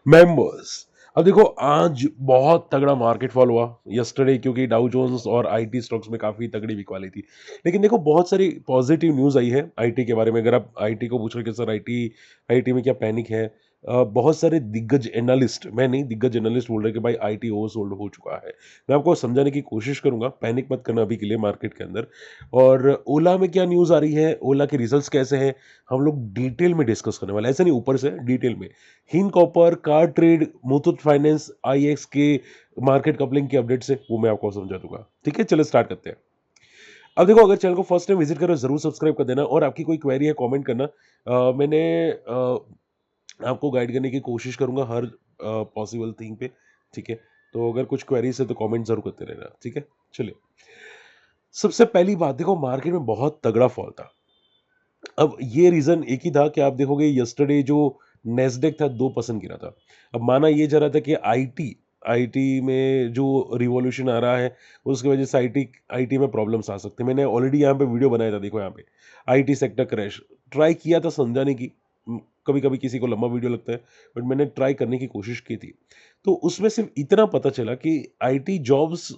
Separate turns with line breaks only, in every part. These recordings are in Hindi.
मेंबर्स। अब देखो आज बहुत तगड़ा मार्केट फॉल हुआ यस्टरडे, क्योंकि डाउ जोन्स और आईटी स्टॉक्स में काफ़ी तगड़ी बिकवाली थी। लेकिन देखो बहुत सारी पॉजिटिव न्यूज़ आई है आईटी के बारे में। अगर आप आईटी को पूछ रहे हो कि सर आईटी आईटी में क्या पैनिक है, बहुत सारे दिग्गज एनालिस्ट, मैं नहीं, दिग्गज एनालिस्ट बोल रहे हैं कि भाई आईटी ओवरसोल्ड हो चुका है। मैं आपको समझाने की कोशिश करूंगा, पैनिक मत करना अभी के लिए मार्केट के अंदर। और ओला में क्या न्यूज़ आ रही है, ओला के रिजल्ट्स कैसे हैं, हम लोग डिटेल में डिस्कस करने वाले हैं। ऐसा नहीं ऊपर से, डिटेल में। Hind copper, car trade, Muthoot finance, IEX के मार्केट कपलिंग की अपडेट से वो मैं आपको समझा दूंगा। ठीक है, चलो स्टार्ट करते हैं। अब देखो, अगर चैनल को फर्स्ट टाइम विजिट करो जरूर सब्सक्राइब कर देना, और आपकी कोई क्वेरी है कमेंट करना। मैंने आपको गाइड करने की कोशिश करूंगा हर पॉसिबल थिंग पे। ठीक है, तो अगर कुछ क्वेरीज है तो कमेंट जरूर करते रहना। ठीक है, चलिए। सबसे पहली बात, देखो मार्केट में बहुत तगड़ा फॉल था। अब ये रीजन एक ही था कि आप देखोगे यस्टरडे जो नेस्डेक था 2% गिरा था। अब माना ये जा रहा था कि आईटी आईटी में जो रिवॉल्यूशन आ रहा है उसकी वजह से आईटी आईटी में प्रॉब्लम्स आ सकते हैं। मैंने ऑलरेडी यहाँ पे वीडियो बनाया था, देखो यहाँ पे आईटी सेक्टर क्रैश ट्राई किया था समझाने की। कभी कभी किसी को लंबा वीडियो लगता है, बट मैंने ट्राई करने की कोशिश की थी। तो उसमें सिर्फ इतना पता चला कि आईटी जॉब्स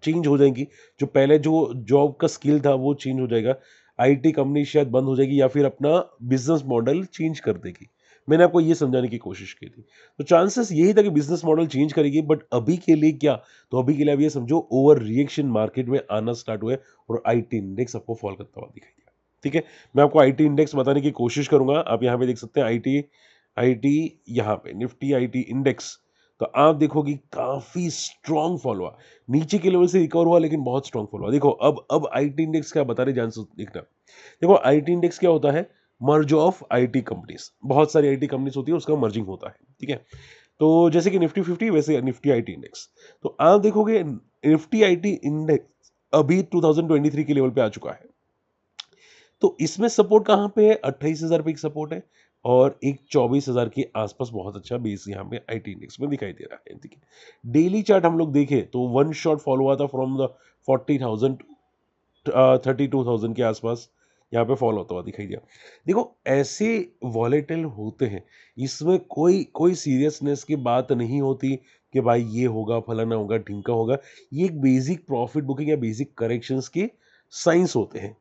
चेंज हो जाएंगी। जो पहले जो जॉब का स्किल था वो चेंज हो जाएगा। आईटी कंपनी शायद बंद हो जाएगी या फिर अपना बिजनेस मॉडल चेंज कर देगी। मैंने आपको ये समझाने की कोशिश की थी। तो चांसेस यही था कि बिजनेस मॉडल चेंज करेगी, बट अभी के लिए क्या, तो अभी के लिए आप ये समझो ओवर रिएक्शन मार्केट में आना स्टार्ट हुए और आईटी इंडेक्स आपको फॉल करता हुआ दिखाई दिया। ठीक है, मैं आपको आईटी इंडेक्स बताने की कोशिश करूंगा। आप यहाँ पे देख सकते हैं आईटी आईटी यहाँ पे निफ्टी आईटी इंडेक्स। तो आप देखोगे काफी स्ट्रॉन्ग फॉल हुआ, नीचे के लेवल से रिकवर हुआ लेकिन बहुत स्ट्रॉन्ग फॉल हुआ। देखो अब आईटी इंडेक्स क्या बता रहे, जान देखना। देखो आईटी इंडेक्स क्या होता है, मर्ज ऑफ आईटी कंपनीज। बहुत सारी आईटी कंपनीज होती है, उसका मर्जिंग होता है। ठीक है, तो जैसे कि निफ्टी 50 वैसे निफ्टी आईटी इंडेक्स। तो आप देखोगे निफ्टी आईटी इंडेक्स अभी 2023 के लेवल पे आ चुका है। तो इसमें सपोर्ट कहां पे है, 28,000 पे एक सपोर्ट है, और एक 24,000 के आसपास बहुत अच्छा बेस यहाँ पे आईटी इंडेक्स में दिखाई दे रहा है। ठीक है, डेली चार्ट हम लोग देखें तो वन शॉट फॉलो हुआ था फ्रॉम द 40,000 32,000 के आसपास, यहाँ पे फॉलो होता हुआ दिखाई दिया। देखो ऐसे वॉलेटिल होते हैं, इसमें कोई कोई सीरियसनेस की बात नहीं होती कि भाई ये होगा फलाना होगा ढिमका होगा। ये एक बेसिक प्रॉफिट बुकिंग या बेसिक करेक्शंस के साइंस होते हैं।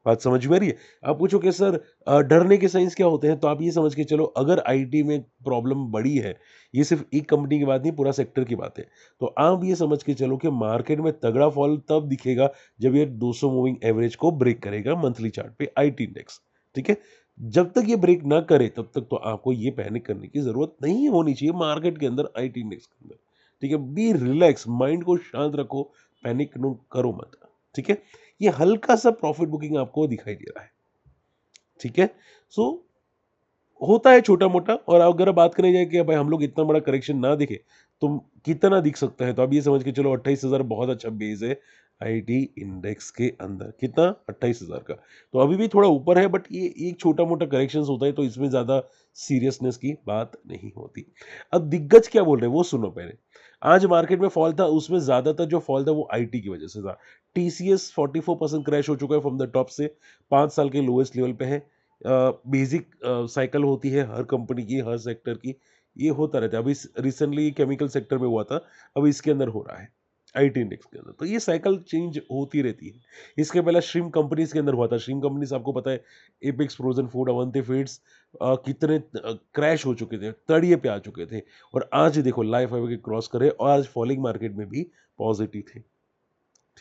बात समझ में आ रही है? आप पूछो कि सर डरने के साइंस क्या होते हैं, तो आप ये समझ के चलो, अगर आईटी में प्रॉब्लम बड़ी है, ये सिर्फ एक कंपनी की बात नहीं, पूरा सेक्टर की बात है। तो आप ये समझ के चलो कि मार्केट में तगड़ा फॉल तब दिखेगा जब ये 200 मूविंग एवरेज को ब्रेक करेगा मंथली चार्ट पे आईटी इंडेक्स। ठीक है, जब तक ये ब्रेक ना करे तब तक तो आपको ये पैनिक करने की जरूरत नहीं होनी चाहिए मार्केट के अंदर, आईटी इंडेक्स के अंदर। ठीक है, बी रिलैक्स, माइंड को शांत रखो, पैनिक करो मत। ठीक है, ये हल्का सा प्रॉफिट बुकिंग आपको दिखाई दे रहा है। ठीक है, सो होता है छोटा मोटा। और अगर बात करें जाए कि भाई हम लोग इतना बड़ा करेक्शन ना दिखे तो कितना दिख सकता है, तो आप ये समझ के चलो 28,000 बहुत अच्छा बेस है आईटी इंडेक्स के अंदर। कितना, 28,000 का। तो अभी भी थोड़ा ऊपर है, बट ये एक छोटा मोटा करेक्शन होता है, तो इसमें ज्यादा सीरियसनेस की बात नहीं होती। अब दिग्गज क्या बोल रहे हैं वो सुनो पहले। आज मार्केट में फॉल था, उसमें ज्यादातर जो फॉल था वो आईटी की वजह से था। टीसीएस 44% क्रैश हो चुका है फ्रॉम द टॉप से, 5 साल के लोएस्ट लेवल पे है। बेसिक साइकिल होती है हर कंपनी की, हर सेक्टर की, ये होता रहता है। अभी रिसेंटली केमिकल सेक्टर में हुआ था, अब इसके अंदर हो रहा है आईटी इंडेक्स के अंदर। तो ये साइकिल चेंज होती रहती है। इसके पहले श्रिम कंपनीज के अंदर हुआ था। श्रिम कंपनीज आपको पता है, apex frozen food, Avanti feeds, कितने क्रैश हो चुके थे, तड़िए पे आ चुके थे, और आज देखो लाइफ हाईवे के क्रॉस करे और आज फॉलिंग मार्केट में भी पॉजिटिव थे।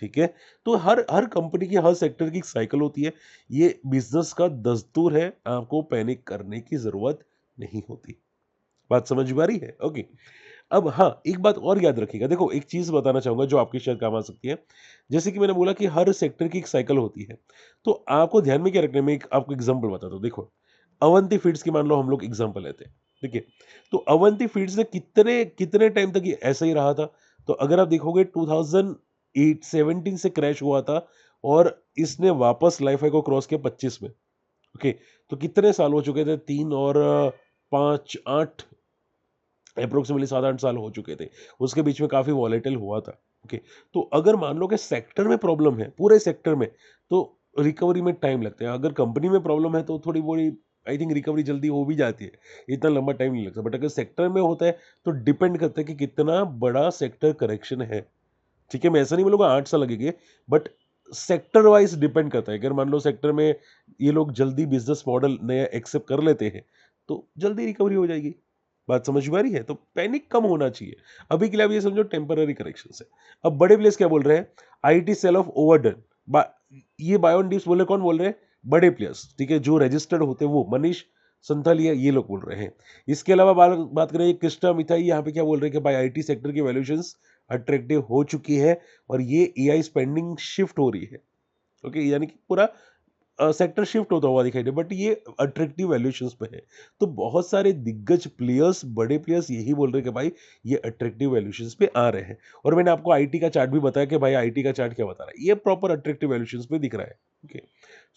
ठीक है, तो हर हर कंपनी की, हर सेक्टर की साइकिल होती है। ये बिजनेस का दस्तूर है, आपको पैनिक करने की जरूरत नहीं होती। बात समझ में आ रही है? ओके। अब हाँ, एक बात और याद रखिएगा। देखो एक चीज बताना चाहूंगा जो आपके शायद काम आ सकती है। जैसे कि मैंने बोला कि हर सेक्टर की एक साइकिल होती है, तो आपको ध्यान में क्या रखना है, मैं एक आपको एग्जांपल बताता हूँ। देखो अवंती फीड्स की मान लो हम लोग एग्जांपल लेते हैं। ठीक है, तो अवंती फीड्स ने कितने कितने टाइम तक ये ऐसा ही रहा था। तो अगर आप देखोगे 2017 से क्रैश हुआ था, और इसने वापस लाइफ हाई को क्रॉस किया 25 में। ओके, तो कितने साल हो चुके थे, 3 और 5 8, अप्रोक्सीमेटली 7 8 साल हो चुके थे। उसके बीच में काफी वॉलेटिल हुआ था। ओके, तो अगर मान लो कि सेक्टर में प्रॉब्लम है, पूरे सेक्टर में, तो रिकवरी में टाइम लगता है। अगर कंपनी में प्रॉब्लम है तो थोड़ी बड़ी आई थिंक रिकवरी जल्दी हो भी जाती है, इतना लंबा टाइम नहीं लगता। बट अगर सेक्टर में होता है तो डिपेंड करता है कि कितना बड़ा सेक्टर करेक्शन है। ठीक है, मैं ऐसा नहीं बोलूँगा 8 साल लगेंगे, बट सेक्टर वाइज़ डिपेंड करता है। अगर मान लो सेक्टर में ये लोग जल्दी बिज़नेस मॉडल नया एक्सेप्ट कर लेते हैं, तो जल्दी रिकवरी हो जाएगी। बात समझ में आ रही है? तो पैनिक कम होना चाहिए। अभी के लिए आप ये समझो टेम्पररी करेक्शंस है। अब बड़े प्लेयर्स क्या बोल रहे हैं? IT cell of overdone. बा ये बायोन डिप्स बोल रहे, कौन बोल रहे हैं? बड़े प्लेयर्स, ठीक है? जो रजिस्टर्ड होते हैं वो, मनीष संथालिया ये लोग बोल रहे हैं। इसके अलावा बात करें कृष्णा मिथाई, यहाँ पे क्या बोल रहे हैं कि भाई आईटी सेक्टर की वैल्यूएशंस अट्रैक्टिव हो चुकी है और ये एआई स्पेंडिंग शिफ्ट हो रही है। ओके, यानी कि पूरा सेक्टर शिफ्ट होता हुआ दिखाई दे, बट ये अट्रैक्टिव वैल्यूएशंस पे है। तो बहुत सारे दिग्गज प्लेयर्स, बड़े प्लेयर्स यही बोल रहे हैं कि भाई ये अट्रैक्टिव वैल्यूएशंस पे आ रहे हैं। और मैंने आपको आईटी का चार्ट भी बताया कि भाई आईटी का चार्ट क्या बता रहा है, ये प्रॉपर अट्रैक्टिव वैल्यूएशंस पे दिख रहा है। ओके,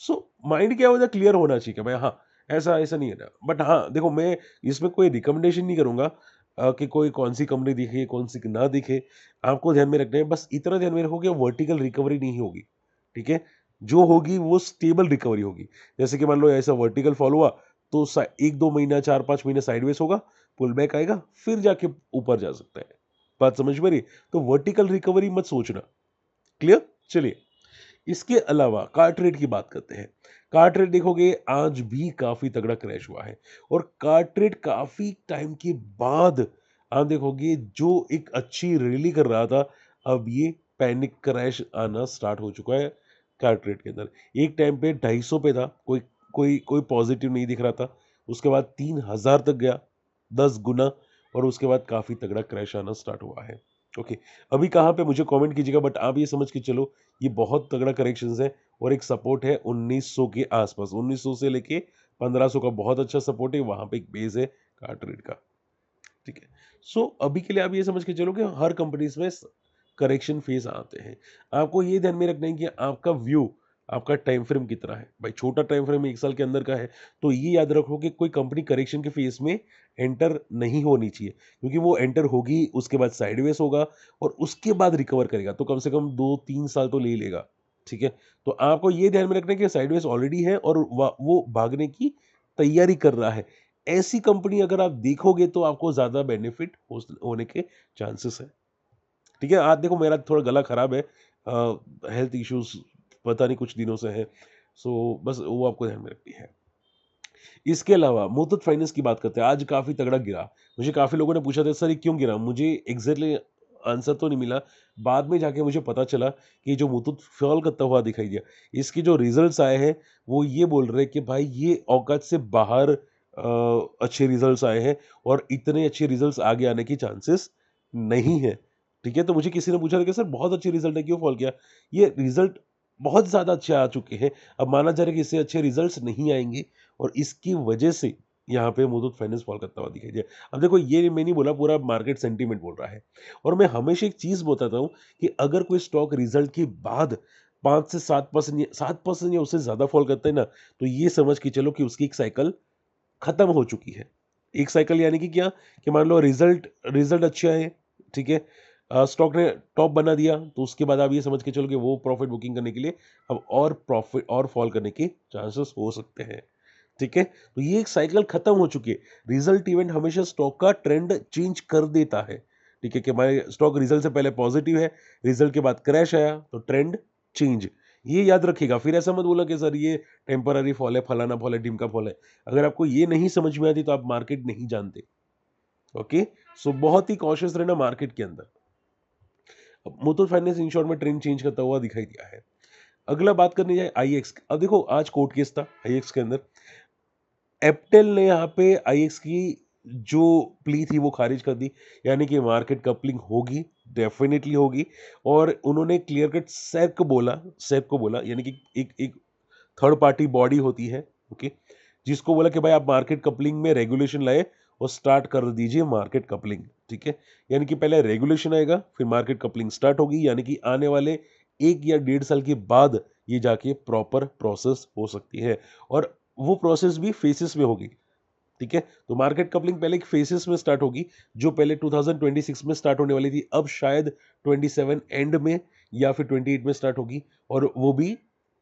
सो माइंड क्या होता है, क्लियर होना चाहिए कि भाई हाँ, ऐसा ऐसा नहीं है ना। बट हाँ देखो, मैं इसमें कोई रिकमेंडेशन नहीं करूंगा कि कोई कौन सी कंपनी दिखे कौन सी ना दिखे। आपको ध्यान में रखना है, बस इतना ध्यान में रखो कि वर्टिकल रिकवरी नहीं होगी। ठीक है, जो होगी वो स्टेबल रिकवरी होगी। जैसे कि मान लो ऐसा वर्टिकल फॉल हुआ तो 1-2 महीना 4-5 महीने साइडवेज होगा, पुल बैक आएगा, फिर जाके ऊपर जा सकता है। बात समझ में आ रही? तो वर्टिकल रिकवरी मत सोचना। क्लियर? चलिए, इसके अलावा कार्ट रेट की बात करते हैं। कार्ट रेट देखोगे आज भी काफी तगड़ा क्रैश हुआ है, और कार्ट रेट काफी टाइम के बाद आप देखोगे जो एक अच्छी रैली कर रहा था, अब ये पैनिक क्रैश आना स्टार्ट हो चुका है कार्ट रेट के अंदर। एक टाइम पे 250 पे था, कोई कोई कोई पॉजिटिव नहीं दिख रहा था, उसके बाद 3000 तक गया, 10 गुना, और उसके बाद काफी तगड़ा क्रैश आना स्टार्ट हुआ है। ओके, अभी कहाँ पे मुझे कमेंट कीजिएगा, बट आप ये समझ के चलो ये बहुत तगड़ा करेक्शंस है, और एक सपोर्ट है 1900 के आसपास, 1900 से लेके 1500 का बहुत अच्छा सपोर्ट है, वहां पे एक बेस है कार्ट रेट का। ठीक है, सो अभी के लिए आप ये समझ के चलो कि हर कंपनीज में करेक्शन फेज आते हैं। आपको ये ध्यान में रखना है कि आपका व्यू, आपका टाइम फ्रेम कितना है। भाई छोटा टाइम फ्रेम 1 साल के अंदर का है, तो ये याद रखो कि कोई कंपनी करेक्शन के फेज में एंटर नहीं होनी चाहिए, क्योंकि वो एंटर होगी उसके बाद साइडवेज होगा, और उसके बाद रिकवर करेगा तो कम से कम 2-3 साल तो ले ही लेगा। ठीक है, तो आपको ये ध्यान में रखना है कि साइडवेज ऑलरेडी है और वो भागने की तैयारी कर रहा है। ऐसी कंपनी अगर आप देखोगे तो आपको ज्यादा बेनिफिट होने के चांसेस है। ठीक है, आज देखो मेरा थोड़ा गला खराब है, हेल्थ इश्यूज पता नहीं कुछ दिनों से है, सो बस वो आपको ध्यान में रखनी है। इसके अलावा मुथूट फाइनेंस की बात करते हैं, आज काफी तगड़ा गिरा। मुझे काफी लोगों ने पूछा था सर ये क्यों गिरा, मुझे एग्जैक्टली आंसर तो नहीं मिला। बाद में जाके मुझे पता चला कि जो मुथूट फॉल करता हुआ दिखाई दिया, इसके जो रिजल्ट्स आए हैं वो ये बोल रहे हैं कि भाई ये औकात से बाहर अच्छे रिजल्ट्स आए हैं, और इतने अच्छे रिजल्ट्स आगे आने की चांसेस नहीं है। ठीक है, तो मुझे किसी ने पूछा था कि सर बहुत अच्छे रिजल्ट है क्यों फॉल किया। ये रिजल्ट बहुत ज्यादा अच्छे आ चुके हैं, अब माना जा रहा है कि इससे अच्छे रिजल्ट्स नहीं आएंगे, और इसकी वजह से यहाँ पे मुथूट फाइनेंस फॉल करता हुआ दिखाई दिया। अब देखो ये मैं नहीं बोला, पूरा मार्केट सेंटीमेंट बोल रहा है। और मैं हमेशा एक चीज बताता हूँ कि अगर कोई स्टॉक रिजल्ट के बाद 5 से 7%, 7% या उससे ज्यादा फॉल करता है ना, तो ये समझ के चलो कि उसकी एक साइकिल खत्म हो चुकी है। एक साइकिल यानी कि क्या, कि मान लो रिजल्ट रिजल्ट अच्छा है, ठीक है, स्टॉक ने टॉप बना दिया, तो उसके बाद आप ये समझ के चलो कि वो प्रॉफिट बुकिंग करने के लिए अब और प्रॉफिट और फॉल करने के चांसेस हो सकते हैं। ठीक है, तो ये एक साइकिल खत्म हो चुकी है। रिजल्ट इवेंट हमेशा स्टॉक का ट्रेंड चेंज कर देता है। ठीक है, कि हमारे स्टॉक रिजल्ट से पहले पॉजिटिव है, रिजल्ट के बाद क्रैश आया तो ट्रेंड चेंज। ये याद रखिएगा, फिर ऐसा मत बोला कि सर ये टेम्पररी फॉल है, फलाना फॉल है, ढिमका फॉल है। अगर आपको ये नहीं समझ में आती तो आप मार्केट नहीं जानते। ओके, सो बहुत ही कॉशियस रहना मार्केट के अंदर। अब मुथूट फाइनेंस इन शॉर्ट में ट्रेंड चेंज करता हुआ दिखाई दिया है। अगला बात करनी जाए आईएक्स, अब देखो आज कोर्ट केस था आईएक्स के अंदर। एप्टेल ने यहाँ पे आईएक्स की जो प्ली थी वो खारिज कर दी, यानी कि मार्केट कपलिंग होगी, डेफिनेटली होगी। और उन्होंने क्लियर कट सेब को बोला, यानी कि एक थर्ड पार्टी बॉडी होती है, ओके, जिसको बोला कि भाई आप मार्केट कपलिंग में रेगुलेशन लाए और स्टार्ट कर दीजिए मार्केट कपलिंग। ठीक है, यानी कि पहले रेगुलेशन आएगा फिर मार्केट कपलिंग स्टार्ट होगी, यानी कि आने वाले 1 या 1.5 साल के बाद ये जाके प्रॉपर प्रोसेस हो सकती है, और वो प्रोसेस भी फेसेस में होगी। ठीक है, तो मार्केट कपलिंग पहले एक फेसेस में स्टार्ट होगी, जो पहले 2026 में स्टार्ट होने वाली थी, अब शायद 27 एंड में या फिर 28 में स्टार्ट होगी, और वो भी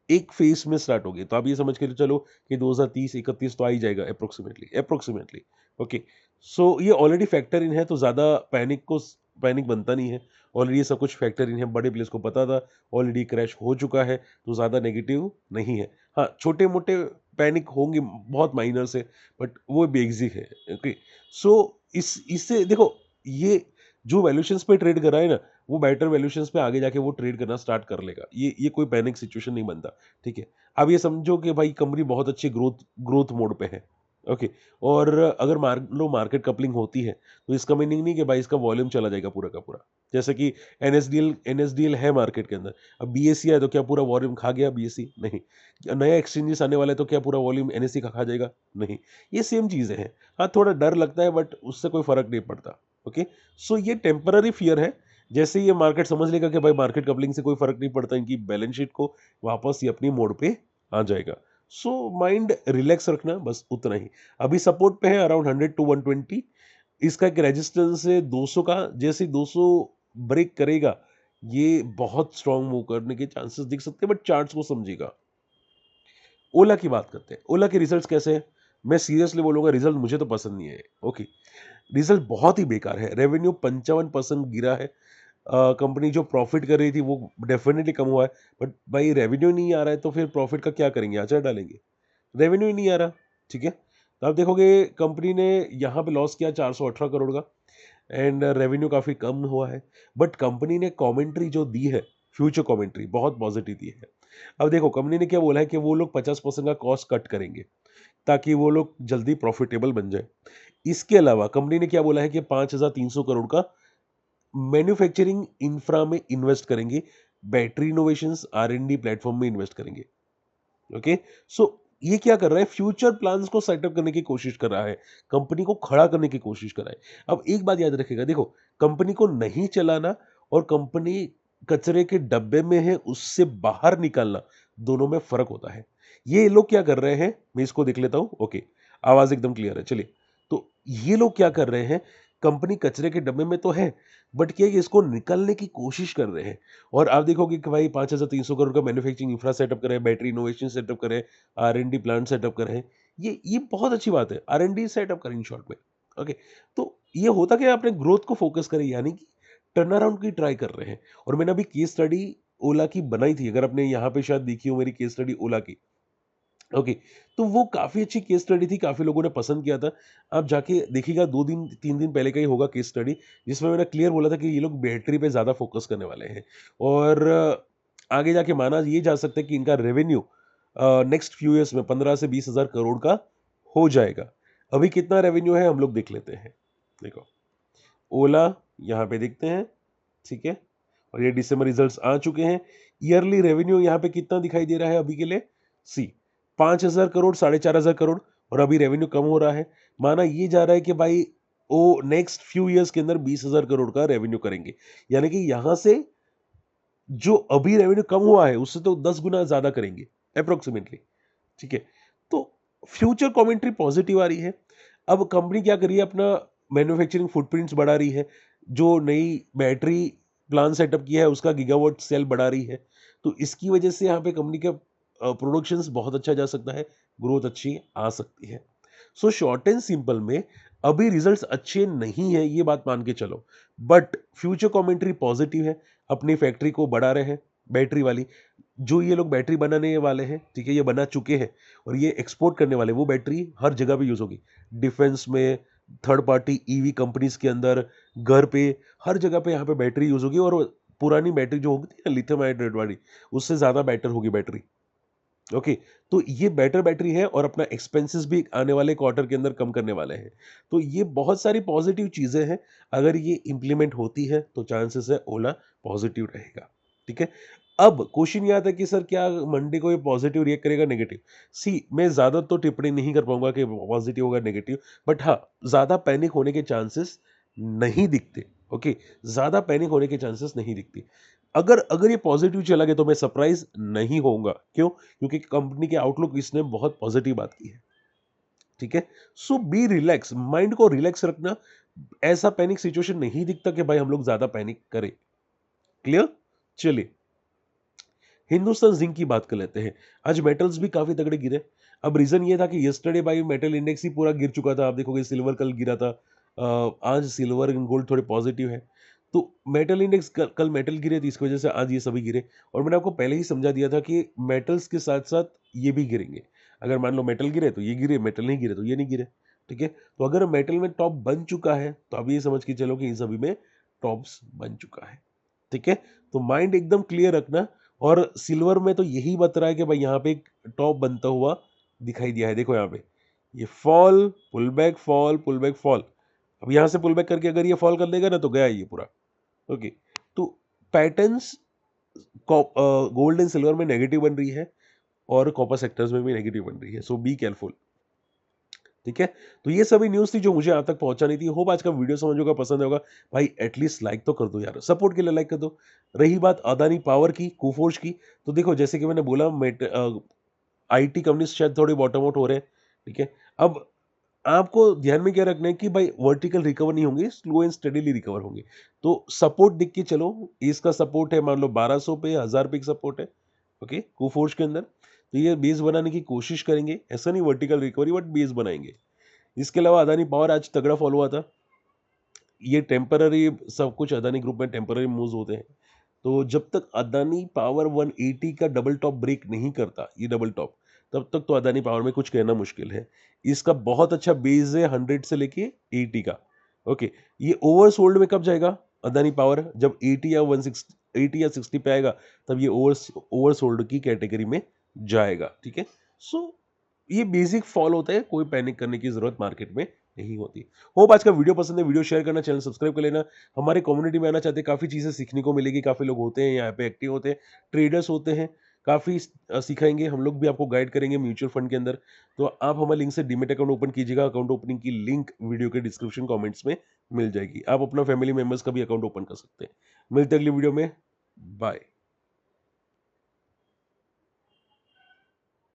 एक फेस में स्टार्ट होगी, तो आप ये समझ के चलो कि 2030-31 तो आ ही जाएगा अप्रोक्सीमेटली अप्रोक्सीमेटली। ओके, सो ये ऑलरेडी फैक्टर इन है, तो ज़्यादा पैनिक बनता नहीं है। ऑलरेडी ये सब कुछ फैक्टर इन है, बड़े प्लेयर्स को पता था, ऑलरेडी क्रैश हो चुका है, तो ज़्यादा नेगेटिव नहीं है। हाँ, छोटे मोटे पैनिक होंगे, बहुत माइनर से, बट वो बेसिक है। ओके, सो इससे देखो, ये जो वैल्यूएशंस पे ट्रेड कर रहा है ना, वो बेटर वैल्यूएशंस पे आगे जाके वो ट्रेड करना स्टार्ट कर लेगा। ये कोई पैनिक सिचुएशन नहीं बनता, ठीक है। अब ये समझो कि भाई कंपनी बहुत अच्छी ग्रोथ ग्रोथ मोड पे है। ओके, और अगर मान लो मार्केट कपलिंग होती है, तो इसका मीनिंग नहीं कि भाई इसका वॉल्यूम चला जाएगा पूरा का पूरा। जैसे कि एनएसडीएल है मार्केट के अंदर, अब बीएसई है तो क्या पूरा वॉल्यूम खा गया बीएसई? नहीं। नया एक्सचेंजेस आने वाला है तो क्या पूरा वॉल्यूम एनएसई का खा जाएगा? नहीं। ये सेम चीजें हैं। हाँ, थोड़ा डर लगता है, बट उससे कोई फर्क नहीं पड़ता। ओके, सो ये टेम्पररी फियर है। जैसे ये मार्केट समझ लेगा कि भाई मार्केट कपलिंग से कोई फर्क नहीं पड़ता, इनकी बैलेंस शीट को, वापस ये अपनी मोड पे आ जाएगा। सो माइंड रिलैक्स रखना, बस उतना ही। अभी सपोर्ट पे है अराउंड 100 टू 120। इसका एक रेजिस्टेंस है 200 का। जैसे ही 200 ब्रेक करेगा, ये बहुत स्ट्रांग मूव करने के चांसेस दिख सकते हैं, बट चार्ट्स को समझिएगा। ओला की बात करते हैं। ओला के रिजल्ट्स कैसे हैं? मैं सीरियसली बोलूंगा, रिजल्ट मुझे तो पसंद नहीं है। ओके, रिजल्ट बहुत ही बेकार है। रेवेन्यू 55% गिरा है। कंपनी जो प्रॉफिट कर रही थी वो डेफिनेटली कम हुआ है, बट भाई रेवेन्यू नहीं आ रहा है तो फिर प्रॉफिट का क्या करेंगे? अचार डालेंगे? रेवेन्यू ही नहीं आ रहा, ठीक है। तो आप देखोगे कंपनी ने यहाँ पे लॉस किया 418 करोड़ का, एंड रेवेन्यू काफ़ी कम हुआ है। बट कंपनी ने कमेंट्री जो दी है, फ्यूचर कमेंट्री बहुत पॉजिटिव दी है। अब देखो कंपनी ने क्या बोला है कि वो लोग 50% का कॉस्ट कट करेंगे, ताकि वो लोग जल्दी प्रॉफिटेबल बन जाए। इसके अलावा कंपनी ने क्या बोला है कि 5,300 करोड़ का मैन्युफैक्चरिंग इंफ्रा में इन्वेस्ट करेंगे, बैटरी इनोवेशंस आर-एन-डी प्लेटफॉर्म में इन्वेस्ट करेंगे। ओके, सो ये क्या कर रहा है? फ्यूचर प्लान्स को सेटअप करने की कोशिश कर रहा है, कंपनी को खड़ा करने की कोशिश कर रहा है। अब एक बात याद रखिएगा, देखो कंपनी को नहीं चलाना और कंपनी कचरे के डब्बे में है उससे बाहर निकालना, दोनों में फर्क होता है। ये लोग क्या कर रहे हैं, मैं इसको देख लेता हूं। ओके, आवाज एकदम क्लियर है, चलिए। तो ये लोग क्या कर रहे हैं, कंपनी कचरे के डब्बे में तो है, बट क्या है कि इसको निकलने की कोशिश कर रहे हैं। और आप देखोगे कि भाई 5,300 करोड़ का मैन्युफैक्चरिंग इंफ्रा सेटअप करे, बैटरी इनोवेशन सेटअप करे, आर-एन-डी प्लांट सेटअप करे। ये बहुत अच्छी बात है, आर-एन-डी सेटअप करें इन शॉर्ट में। ओके, तो ये होता क्या, अपने ग्रोथ को फोकस करें, यानी कि टर्न अराउंड की ट्राई कर रहे हैं। और मैंने अभी केस स्टडी ओला की बनाई थी, अगर आपने यहाँ पे शायद देखी हो मेरी केस स्टडी ओला की। ओके, तो वो काफ़ी अच्छी केस स्टडी थी, काफ़ी लोगों ने पसंद किया था। आप जाके देखिएगा, 2 दिन 3 दिन पहले का ही होगा केस स्टडी, जिसमें मैंने क्लियर बोला था कि ये लोग बैटरी पे ज़्यादा फोकस करने वाले हैं। और आगे जाके माना ये जा सकता है कि इनका रेवेन्यू नेक्स्ट फ्यू ईयर्स में 15 से 20 हज़ार करोड़ का हो जाएगा। अभी कितना रेवेन्यू है हम लोग देख लेते हैं। देखो, ओला यहाँ पे देखते हैं, ठीक है? और ये दिसंबर रिजल्ट्स आ चुके हैं। ईयरली रेवेन्यू यहाँ पे कितना दिखाई दे रहा है अभी के लिए? सी 5,000 करोड़, 4,500 करोड़, और अभी रेवेन्यू कम हो रहा है। माना ये जा रहा है कि भाई वो नेक्स्ट फ्यू ईयर्स के अंदर 20,000 करोड़ का रेवेन्यू करेंगे। यानी कि यहां से जो अभी रेवेन्यू कम हुआ है उससे तो 10 गुना ज्यादा करेंगे अप्रोक्सीमेटली, ठीक है। तो फ्यूचर कमेंट्री पॉजिटिव आ रही है। अब कंपनी क्या कर रही है, अपना मैन्युफैक्चरिंग फुटप्रिंट्स बढ़ा रही है, जो नई बैटरी प्लांट सेटअप किया है उसका गीगावाट सेल बढ़ा रही है। तो इसकी वजह से यहाँ पे कंपनी का प्रोडक्शंस बहुत अच्छा जा सकता है, ग्रोथ अच्छी आ सकती है। सो शॉर्ट एंड सिंपल में अभी रिजल्ट्स अच्छे नहीं है, ये बात मान के चलो, बट फ्यूचर कमेंट्री पॉजिटिव है। अपनी फैक्ट्री को बढ़ा रहे हैं, बैटरी वाली, जो ये लोग बैटरी बनाने वाले हैं, ठीक है, ये बना चुके हैं, और ये एक्सपोर्ट करने वाले, वो बैटरी हर जगह पे यूज होगी, डिफेंस में, थर्ड पार्टी ईवी कंपनीज के अंदर, घर पे, हर जगह पे यहाँ पे बैटरी यूज होगी। और पुरानी बैटरी जो होगी ना लिथियम हाइड्रेट वाली, उससे ज्यादा बेटर होगी बैटरी। ओके, तो ये बेटर बैटरी है और अपना एक्सपेंसेस भी आने वाले क्वार्टर के अंदर कम करने वाले हैं। तो ये बहुत सारी पॉजिटिव चीजें हैं। अगर ये इंप्लीमेंट होती है तो चांसेस है ओला पॉजिटिव रहेगा, ठीक है। अब क्वेश्चन ये आता है कि सर क्या मंडे को ये पॉजिटिव रिएक्ट करेगा नेगेटिव? सी, मैं ज्यादा तो टिप्पणी नहीं कर पाऊंगा कि पॉजिटिव होगा नेगेटिव, बट हाँ, ज्यादा पैनिक होने के चांसेस नहीं दिखते। ओके, ज्यादा पैनिक होने के चांसेस नहीं दिखते। अगर अगर ये पॉजिटिव चला गया तो मैं सरप्राइज नहीं होऊंगा। क्यों? क्योंकि कंपनी के आउटलुक इसने बहुत पॉजिटिव बात की है, ठीक है। सो बी रिलैक्स, माइंड को रिलैक्स रखना। ऐसा पैनिक सिचुएशन नहीं दिखता कि भाई हम लोग ज्यादा पैनिक करें। क्लियर? चलिए, हिंदुस्तान जिंक की बात कर लेते हैं। आज मेटल्स भी काफी तगड़े गिरे। अब रीजन ये था कि यस्टरडे भाई मेटल इंडेक्स ही पूरा गिर चुका था। आप देखोगे सिल्वर कल गिरा था। आज सिल्वर एंड गोल्ड थोड़े पॉजिटिव है। तो मेटल इंडेक्स कल मेटल गिरे, तो इसकी वजह से आज ये सभी गिरे। और मैंने आपको पहले ही समझा दिया था कि मेटल्स के साथ साथ ये भी गिरेंगे। अगर मान लो मेटल गिरे तो ये गिरे, मेटल नहीं गिरे तो ये नहीं गिरे। ठीक है, तो अगर मेटल में टॉप बन चुका है तो अब ये समझ के चलो कि इन सभी में टॉप्स बन चुका है। ठीक है, तो माइंड एकदम क्लियर रखना। और सिल्वर में तो यही बता रहा है कि भाई यहाँ पे एक टॉप बनता हुआ दिखाई दिया है। देखो यहाँ पे ये fall, pull back, fall, pull back, fall. अब यहाँ से पुल बैक करके अगर ये फॉल कर देगा ना तो गया ये पूरा। ओके, तो पैटर्न्स गोल्ड एंड सिल्वर में नेगेटिव बन रही है और कॉपर सेक्टर्स में भी नेगेटिव बन रही है। सो बी केयरफुल। ठीक है, तो ये सभी न्यूज़ थी जो मुझे आप तक पहुंचानी थी। होप आज का वीडियो समझ होगा, पसंद होगा। भाई एटलीस्ट लाइक तो कर दो यार, सपोर्ट के लिए लाइक कर दो। रही बात अदानी पावर की, कोफोर्ज की, तो देखो जैसे कि मैंने बोला आईटी कंपनीज शायद थोड़े बॉटम आउट हो रहे हैं। ठीक है, अब आपको ध्यान में क्या रखना है कि भाई वर्टिकल रिकवर नहीं होंगे, स्लो एंड स्टडीली रिकवर होंगे। तो सपोर्ट दिख के चलो, इसका सपोर्ट है मान लो 1200 पे, 1000 पे सपोर्ट है। ओके, कोफोर्ज के अंदर तो ये बेस बनाने की कोशिश करेंगे। ऐसा नहीं वर्टिकल रिकवरी, बट बेस बनाएंगे। इसके अलावा अदानी पावर आज तगड़ा फॉलो हुआ था। ये टेम्पररी सब कुछ अदानी ग्रुप में टेम्पररी मूव्स होते हैं। तो जब तक अदानी पावर 180 का डबल टॉप ब्रेक नहीं करता, ये डबल टॉप, तब तक तो अदानी पावर में कुछ कहना मुश्किल है। इसका बहुत अच्छा बेस है 100 से लेके 80 का। ओके, ये ओवरसोल्ड में कब जाएगा अदानी पावर? जब 80 या 160, 80 या 60 पे आएगा, तब ये ओवरसोल्ड की कैटेगरी में जाएगा। ठीक है, सो ये बेसिक फॉल होता है, कोई पैनिक करने की जरूरत मार्केट में नहीं होती। होप आज का वीडियो पसंद है, वीडियो शेयर करना, चैनल सब्सक्राइब कर लेना। हमारे कम्युनिटी में आना चाहते हैं, काफ़ी चीज़ें सीखने को मिलेगी। काफ़ी लोग होते हैं यहाँ पे एक्टिव होते हैं, ट्रेडर्स होते हैं, काफ़ी सिखाएंगे। हम लोग भी आपको गाइड करेंगे म्यूचुअल फंड के अंदर। तो आप हमारे लिंक से डीमेट अकाउंट ओपन कीजिएगा। अकाउंट ओपनिंग की लिंक वीडियो के डिस्क्रिप्शन कॉमेंट्स में मिल जाएगी। आप अपना फैमिली मेंबर्स का भी अकाउंट ओपन कर सकते हैं। मिलते हैं अगली वीडियो में। बाय।